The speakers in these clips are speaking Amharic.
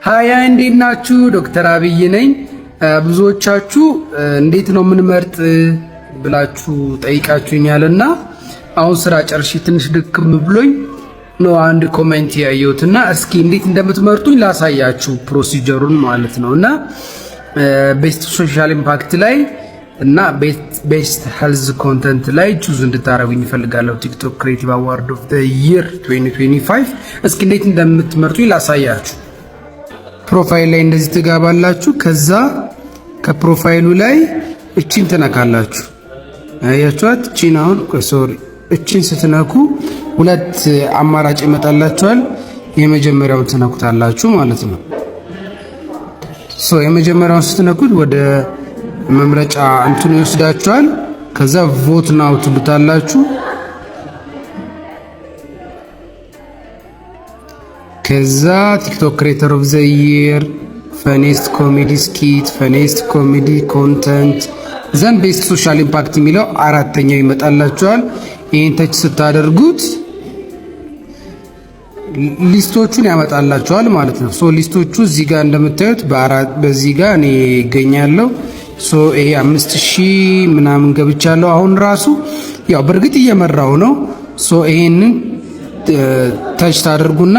ሃያ እንዴት ናችሁ? ዶክተር አብይ ነኝ። ብዙዎቻችሁ እንዴት ነው የምንመርጥ ብላችሁ ጠይቃችሁኛልና አሁን ስራ ጨርሼ ትንሽ ድክም ብሎኝ ነው አንድ ኮሜንት ያየሁትና እስኪ እንዴት እንደምትመርጡኝ ላሳያችሁ ፕሮሲጀሩን ማለት ነውና ቤስት ሶሻል ኢምፓክት ላይ እና ቤስት ሄልዝ ኮንተንት ላይ ቹዝ እንድታረጉኝ እፈልጋለሁ። ቲክቶክ ክሬቲቭ አዋርድ ኦፍ ዘ ይር 2025 እስኪ እንዴት እንደምትመርጡኝ ላሳያችሁ። ፕሮፋይል ላይ እንደዚህ ትገባላችሁ። ከዛ ከፕሮፋይሉ ላይ እቺን ትነካላችሁ። አያችኋት? እቺን አሁን ሶሪ እቺን ስትነኩ ሁለት አማራጭ ይመጣላችኋል። የመጀመሪያውን ትነኩታላችሁ ማለት ነው። የመጀመሪያውን ስትነኩት ወደ መምረጫ እንትን ይወስዳችኋል። ከዛ ቮት ናው ትሉታላችሁ። ከዛ ቲክቶክ ክሬተር ኦፍ ዘ ይር፣ ፈኔስት ኮሜዲ ስኪት፣ ፈኔስት ኮሜዲ ኮንተንት ዘን ቤስት ሶሻል ኢምፓክት የሚለው አራተኛው ይመጣላችኋል። ይሄን ተች ስታደርጉት ሊስቶቹን ያመጣላችኋል ማለት ነው። ሊስቶቹ እዚህ ጋር እንደምታዩት በዚህ ጋር እኔ ይገኛለሁ። ይሄ 5000 ምናምን ገብቻለሁ። አሁን ራሱ ያው በእርግጥ እየመራው ነው። ይሄንን ተች ታደርጉና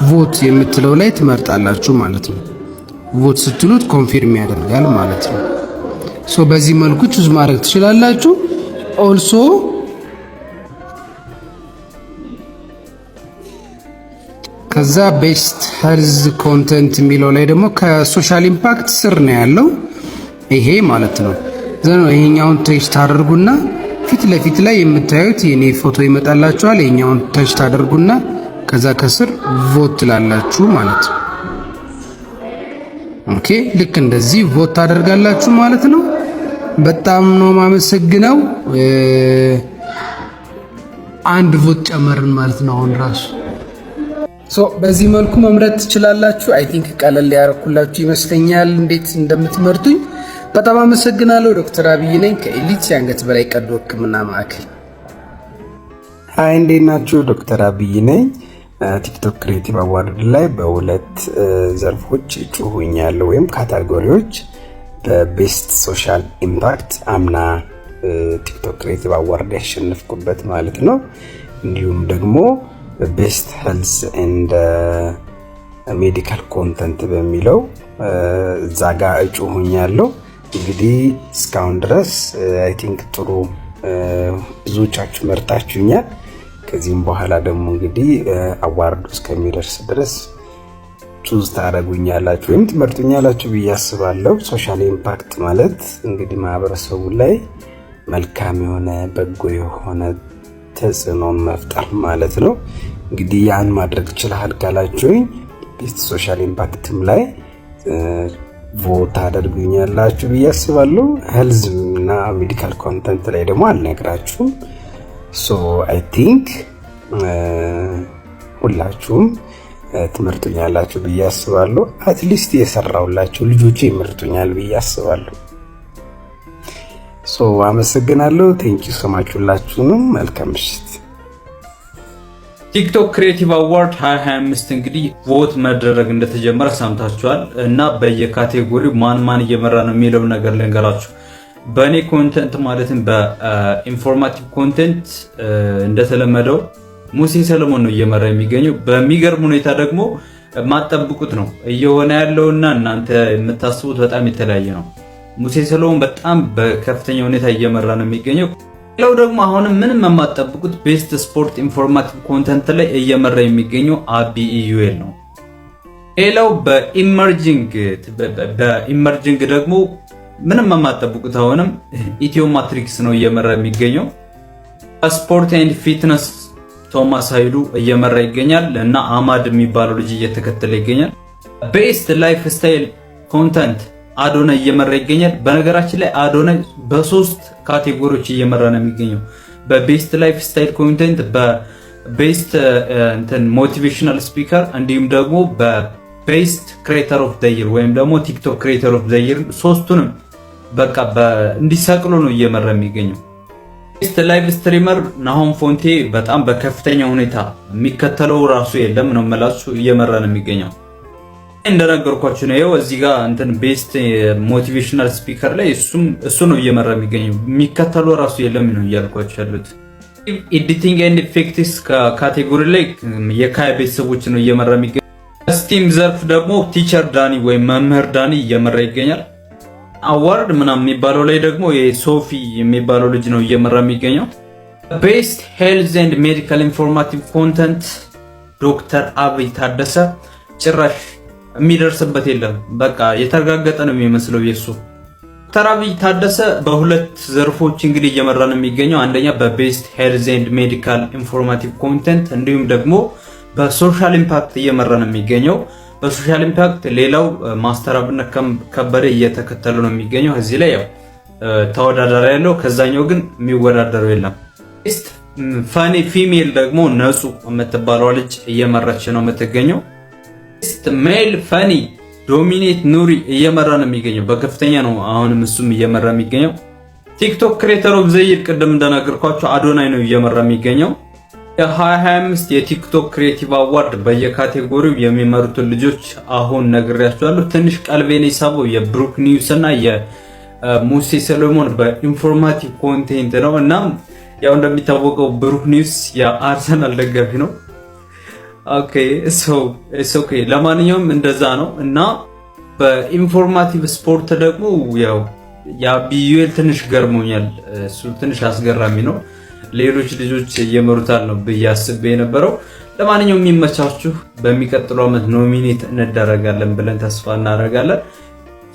ቮት የምትለው ላይ ትመርጣላችሁ ማለት ነው። ቮት ስትሉት ኮንፊርም ያደርጋል ማለት ነው። በዚህ መልኩ ቹዝ ማድረግ ትችላላችሁ። ኦልሶ ከዛ ቤስት ሄልዝ ኮንተንት የሚለው ላይ ደግሞ ከሶሻል ኢምፓክት ስር ነው ያለው ይሄ ማለት ነው። ይሄኛውን ተች ታደርጉና ፊት ለፊት ላይ የምታዩት የኔ ፎቶ ይመጣላችኋል። ይሄኛውን ተች ታደርጉና ከዛ ከስር ቮት ትላላችሁ ማለት ነው። ኦኬ ልክ እንደዚህ ቮት ታደርጋላችሁ ማለት ነው። በጣም ነው ማመሰግነው። አንድ ቮት ጨመርን ማለት ነው አሁን ራሱ። በዚህ መልኩ መምረጥ ትችላላችሁ። አይ ቲንክ ቀለል ያረኩላችሁ ይመስለኛል እንዴት እንደምትመርጡኝ። በጣም አመሰግናለሁ። ዶክተር አብይ ነኝ ከኤሊት የአንገት በላይ ቀዶ ሕክምና ማዕከል። ሃይ እንዴት ናችሁ? ዶክተር አብይ ነኝ። ቲክቶክ ክሬቲቭ አዋርድ ላይ በሁለት ዘርፎች እጩ ሆኛለሁ ወይም ካታጎሪዎች በቤስት ሶሻል ኢምፓክት አምና ቲክቶክ ክሬቲቭ አዋርድ ያሸነፍኩበት ማለት ነው። እንዲሁም ደግሞ ቤስት ሄልዝ ኤንድ ሜዲካል ኮንተንት በሚለው እዛ ጋር እጩ ሆኛለሁ። እንግዲህ እስካሁን ድረስ አይ ቲንክ ጥሩ ብዙዎቻችሁ መርጣችሁኛል። ከዚህም በኋላ ደግሞ እንግዲህ አዋርዱ እስከሚደርስ ድረስ ቹዝ ታደርጉኛላችሁ ወይም ትመርጡኛላችሁ ብዬ አስባለሁ። ሶሻል ኢምፓክት ማለት እንግዲህ ማህበረሰቡ ላይ መልካም የሆነ በጎ የሆነ ተጽዕኖን መፍጠር ማለት ነው። እንግዲህ ያን ማድረግ ይችላል ካላችሁኝ ቤስት ሶሻል ኢምፓክትም ላይ ቮት ታደርጉኛላችሁ ብዬ አስባለሁ። ሄልዝ እና ሜዲካል ኮንተንት ላይ ደግሞ አልነግራችሁም። አይ ቲንክ ሁላችሁም ትመርጡኛላችሁ ብዬ አስባለሁ። አትሊስት የሰራውላችሁ ልጆቼ ይመርጡኛል ብዬ አስባለሁ። አመሰግናለሁ። ቴንኪዩ ሶማች ሁላችሁንም። መልካም ምሽት። ቲክቶክ ክሬቲቭ አዋርድ 2025 እንግዲህ ቮት መደረግ እንደተጀመረ ሰምታችኋል እና በየካቴጎሪው ማን እየመራ ነው የሚለው ነገር ልንገራችሁ። በእኔ ኮንተንት ማለትም በኢንፎርማቲቭ ኮንተንት እንደተለመደው ሙሴ ሰለሞን ነው እየመራ የሚገኘው። በሚገርም ሁኔታ ደግሞ ማጠብቁት ነው እየሆነ ያለውና እናንተ የምታስቡት በጣም የተለያየ ነው። ሙሴ ሰለሞን በጣም በከፍተኛ ሁኔታ እየመራ ነው የሚገኘው። ሌላው ደግሞ አሁንም ምንም የማጠብቁት ቤስት ስፖርት ኢንፎርማቲቭ ኮንተንት ላይ እየመራ የሚገኘው አቢ ኢዩኤል ነው። ሌላው በኢመርጂንግ ደግሞ ምንም የማጠብቁት አሁንም ኢትዮ ማትሪክስ ነው እየመራ የሚገኘው። ስፖርት ኤንድ ፊትነስ ቶማስ ኃይሉ እየመራ ይገኛል እና አማድ የሚባለው ልጅ እየተከተለ ይገኛል። ቤስት ላይፍ ስታይል ኮንተንት አዶናይ እየመራ ይገኛል። በነገራችን ላይ አዶናይ በሶስት ካቴጎሪዎች እየመራ ነው የሚገኘው። በቤስት ላይፍ ስታይል ኮንተንት፣ በቤስት ሞቲቬሽናል ስፒከር እንዲሁም ደግሞ በቤስት ክሬተር ኦፍ ዘ ይር ወይም ደግሞ ቲክቶክ ክሬተር ኦፍ ዘ ይር ሶስቱንም በቃ እንዲሰቅሉ ነው እየመራ የሚገኘው። ቤስት ላይቭ ስትሪመር ናሆም ፎንቴ በጣም በከፍተኛ ሁኔታ የሚከተለው ራሱ የለም ነው መላሱ እየመራ ነው የሚገኘው። እንደነገርኳችሁ ነው። እዚህ ጋር እንትን ቤስት ሞቲቬሽናል ስፒከር ላይ እሱ ነው እየመራ የሚገኘው። የሚከተለው ራሱ የለም ነው እያልኳችሁ ያሉት። ኤዲቲንግ ኤንድ ኢፌክትስ ካቴጎሪ ላይ የካያ ቤተሰቦች ነው እየመራ የሚገኘው። ስቲም ዘርፍ ደግሞ ቲቸር ዳኒ ወይም መምህር ዳኒ እየመራ ይገኛል። አዋርድ ምናምን የሚባለው ላይ ደግሞ የሶፊ የሚባለው ልጅ ነው እየመራ የሚገኘው። ቤስት ሄልዝ ኤንድ ሜዲካል ኢንፎርማቲቭ ኮንተንት ዶክተር አብይ ታደሰ ጭራሽ የሚደርስበት የለም። በቃ የተረጋገጠ ነው የሚመስለው የሱ። ዶክተር አብይ ታደሰ በሁለት ዘርፎች እንግዲህ እየመራ ነው የሚገኘው። አንደኛ በቤስት ሄልዝ ኤንድ ሜዲካል ኢንፎርማቲቭ ኮንተንት እንዲሁም ደግሞ በሶሻል ኢምፓክት እየመራ ነው የሚገኘው። በሶሻል ኢምፓክት ሌላው ማስተር አብነት ከበደ እየተከተሉ ነው የሚገኘው። እዚህ ላይ ያው ተወዳዳሪ ያለው ከዛኛው ግን የሚወዳደረው የለም። ቤስት ፋኒ ፊሜል ደግሞ ነጹ የምትባለው ልጅ እየመራች ነው የምትገኘው። ቤስት ሜል ፋኒ ዶሚኔት ኑሪ እየመራ ነው የሚገኘው። በከፍተኛ ነው አሁንም እሱም እየመራ የሚገኘው። ቲክቶክ ክሬተር ኦፍ ዘ ይር ቅድም እንደነገርኳችሁ አዶናይ ነው እየመራ የሚገኘው። የ2025 የቲክቶክ ክሬቲቭ አዋርድ በየካቴጎሪው የሚመሩትን ልጆች አሁን ነግሬያችኋለሁ። ትንሽ ቀልቤን የሳበው የብሩክ ኒውስ እና የሙሴ ሰሎሞን በኢንፎርማቲቭ ኮንቴንት ነው። እናም ያው እንደሚታወቀው ብሩክ ኒውስ የአርሰናል ደጋፊ ነው። ኦኬ ለማንኛውም እንደዛ ነው። እና በኢንፎርማቲቭ ስፖርት ደግሞ ያው የአቢዩኤል ትንሽ ገርሞኛል። እሱ ትንሽ አስገራሚ ነው። ሌሎች ልጆች እየመሩታል ነው ብዬ አስቤ የነበረው። ለማንኛውም የሚመቻችሁ በሚቀጥለው ዓመት ኖሚኔት እንደረጋለን ብለን ተስፋ እናደርጋለን።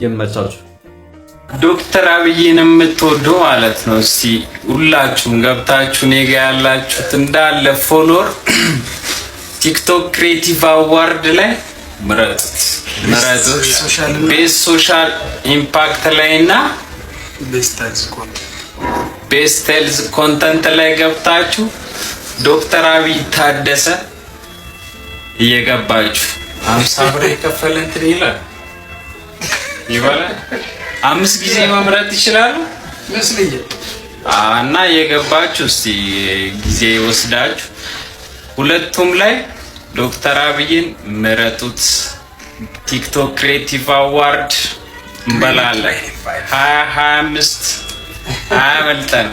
ይመቻችሁ። ዶክተር አብይን የምትወዱ ማለት ነው። እስቲ ሁላችሁም ገብታችሁ እኔ ጋ ያላችሁት እንዳለ ፎሎወር ቲክቶክ ክሬቲቭ አዋርድ ላይ ምረጡት። ቤስት ሶሻል ኢምፓክት ላይ እና ቤስት ሄልዝ ኮንተንት ላይ ገብታችሁ ዶክተር አብይ ታደሰ እየገባችሁ 50 ብር የከፈለ እንትን ይላል 5 ጊዜ መምረጥ ይችላሉ መስለኝ እና እየገባችሁ እስቲ ጊዜ ወስዳችሁ ሁለቱም ላይ ዶክተር አብይን ምረጡት። ቲክቶክ ክሬቲቭ አዋርድ እንበላለን 2025 አያመልጠን።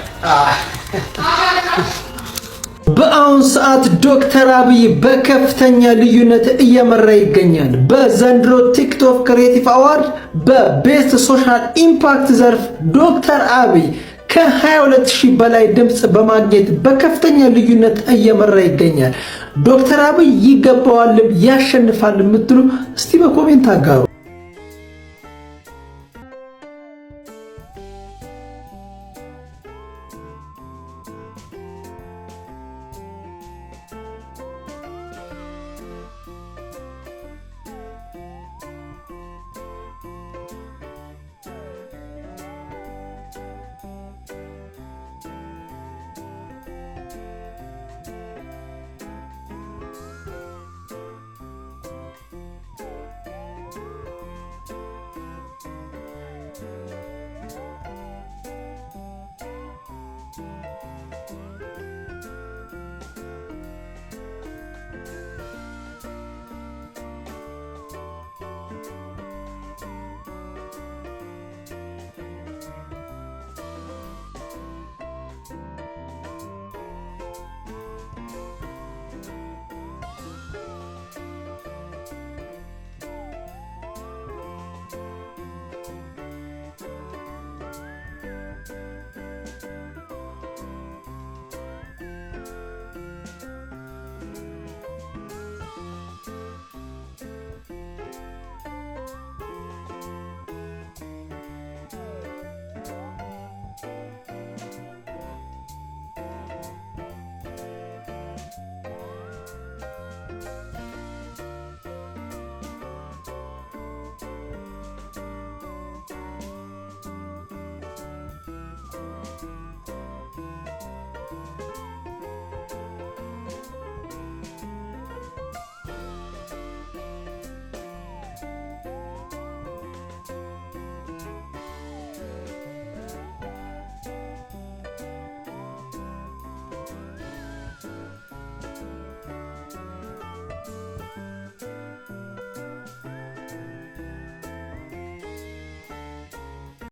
በአሁን ሰዓት ዶክተር አብይ በከፍተኛ ልዩነት እየመራ ይገኛል። በዘንድሮ ቲክቶክ ክሬቲቭ አዋርድ በቤስት ሶሻል ኢምፓክት ዘርፍ ዶክተር አብይ ከ22000 በላይ ድምጽ በማግኘት በከፍተኛ ልዩነት እየመራ ይገኛል። ዶክተር አብይ ይገባዋል፣ ያሸንፋል የምትሉ እስቲ በኮሜንት አጋሩ።